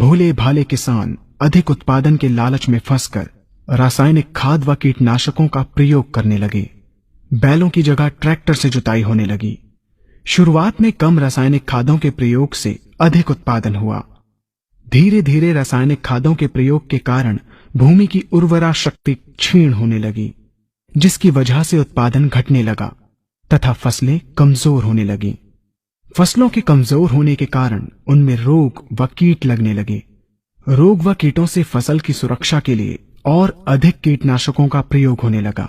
भोले भाले किसान अधिक उत्पादन के लालच में फंसकर रासायनिक खाद व कीटनाशकों का प्रयोग करने लगे। बैलों की जगह ट्रैक्टर से जुताई होने लगी। शुरुआत में कम रासायनिक खादों के प्रयोग से अधिक उत्पादन हुआ। धीरे धीरे रासायनिक खादों के प्रयोग के कारण भूमि की उर्वरा शक्ति क्षीण होने लगी, जिसकी वजह से उत्पादन घटने लगा तथा फसलें कमजोर होने लगी। फसलों के कमजोर होने के कारण उनमें रोग व कीट लगने लगे। रोग व कीटों से फसल की सुरक्षा के लिए और अधिक कीटनाशकों का प्रयोग होने लगा।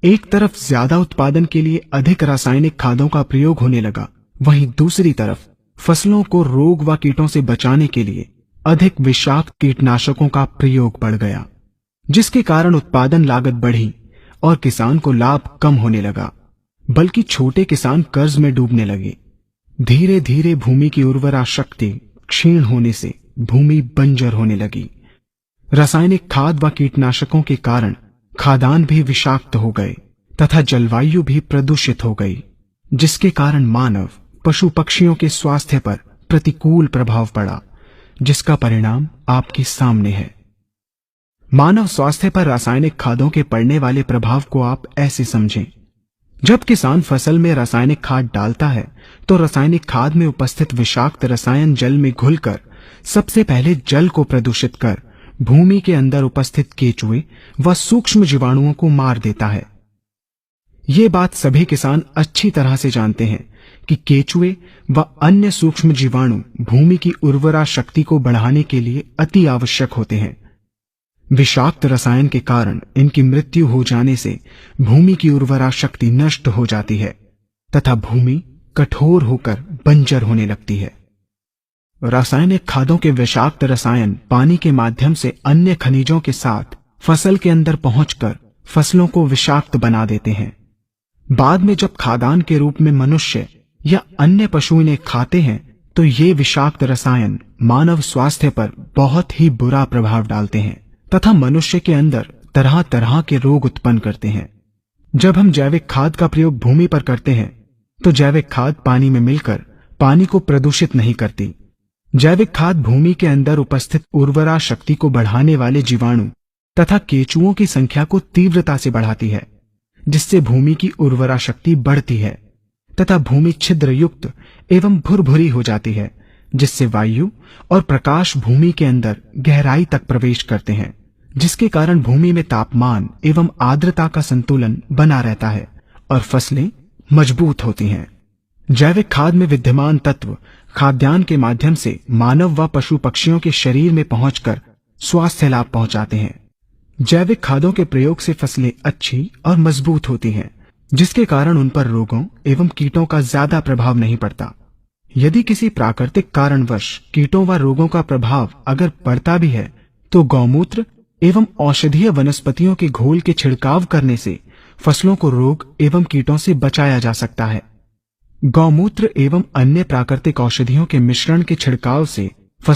एक तरफ ज्यादा उत्पादन के लिए अधिक रासायनिक खादों का प्रयोग होने लगा, वहीं दूसरी तरफ फसलों को रोग व कीटों से बचाने के लिए अधिक विषाक्त कीटनाशकों का प्रयोग बढ़ गया, जिसके कारण उत्पादन लागत बढ़ी और किसान को लाभ कम होने लगा, बल्कि छोटे किसान कर्ज में डूबने लगे। धीरे धीरे भूमि की उर्वरा शक्ति क्षीण होने से भूमि बंजर होने लगी। रासायनिक खाद व कीटनाशकों के कारण खाद्यान्न भी विषाक्त हो गए तथा जलवायु भी प्रदूषित हो गई, जिसके कारण मानव पशु पक्षियों के स्वास्थ्य पर प्रतिकूल प्रभाव पड़ा, जिसका परिणाम आपके सामने है। मानव स्वास्थ्य पर रासायनिक खादों के पड़ने वाले प्रभाव को आप ऐसे समझें। जब किसान फसल में रासायनिक खाद डालता है तो रासायनिक खाद में उपस्थित विषाक्त रसायन जल में घुलकर सबसे पहले जल को प्रदूषित कर भूमि के अंदर उपस्थित केचुए व सूक्ष्म जीवाणुओं को मार देता है। ये बात सभी किसान अच्छी तरह से जानते हैं कि केचुए व अन्य सूक्ष्म जीवाणु भूमि की उर्वरा शक्ति को बढ़ाने के लिए अति आवश्यक होते हैं। विषाक्त रसायन के कारण इनकी मृत्यु हो जाने से भूमि की उर्वरा शक्ति नष्ट हो जाती है तथा भूमि कठोर होकर बंजर होने लगती है। रासायनिक खादों के विषाक्त रसायन पानी के माध्यम से अन्य खनिजों के साथ फसल के अंदर पहुंचकर फसलों को विषाक्त बना देते हैं। बाद में जब खाद्यान्न के रूप में मनुष्य या अन्य पशु इन्हें खाते हैं तो ये विषाक्त रसायन मानव स्वास्थ्य पर बहुत ही बुरा प्रभाव डालते हैं तथा मनुष्य के अंदर तरह तरह के रोग उत्पन्न करते हैं। जब हम जैविक खाद का प्रयोग भूमि पर करते हैं तो जैविक खाद पानी में मिलकर पानी को प्रदूषित नहीं करती। जैविक खाद भूमि के अंदर उपस्थित उर्वरा शक्ति को बढ़ाने वाले जीवाणु तथा केचुओं की संख्या को तीव्रता से बढ़ाती है, जिससे भूमि की उर्वरा शक्ति बढ़ती है तथा भूमि छिद्र युक्त एवं भुरभुरी हो जाती है, जिससे वायु और प्रकाश भूमि के अंदर गहराई तक प्रवेश करते हैं, जिसके कारण भूमि में तापमान एवं आर्द्रता का संतुलन बना रहता है और फसलें मजबूत होती हैं। जैविक खाद में विद्यमान तत्व खाद्यान्न के माध्यम से मानव व पशु पक्षियों के शरीर में पहुंचकर स्वास्थ्य लाभ पहुंचाते हैं। जैविक खादों के प्रयोग से फसलें अच्छी और मजबूत होती हैं, जिसके कारण उन पर रोगों एवं कीटों का ज्यादा प्रभाव नहीं पड़ता। यदि किसी प्राकृतिक कारणवश कीटों व रोगों का प्रभाव अगर पड़ता भी है तो गौमूत्र एवं औषधीय वनस्पतियों के घोल के छिड़काव करने से फसलों को रोग एवं कीटों से बचाया जा सकता है। गौमूत्र एवं अन्य प्राकृतिक औषधियों के मिश्रण के छिड़काव से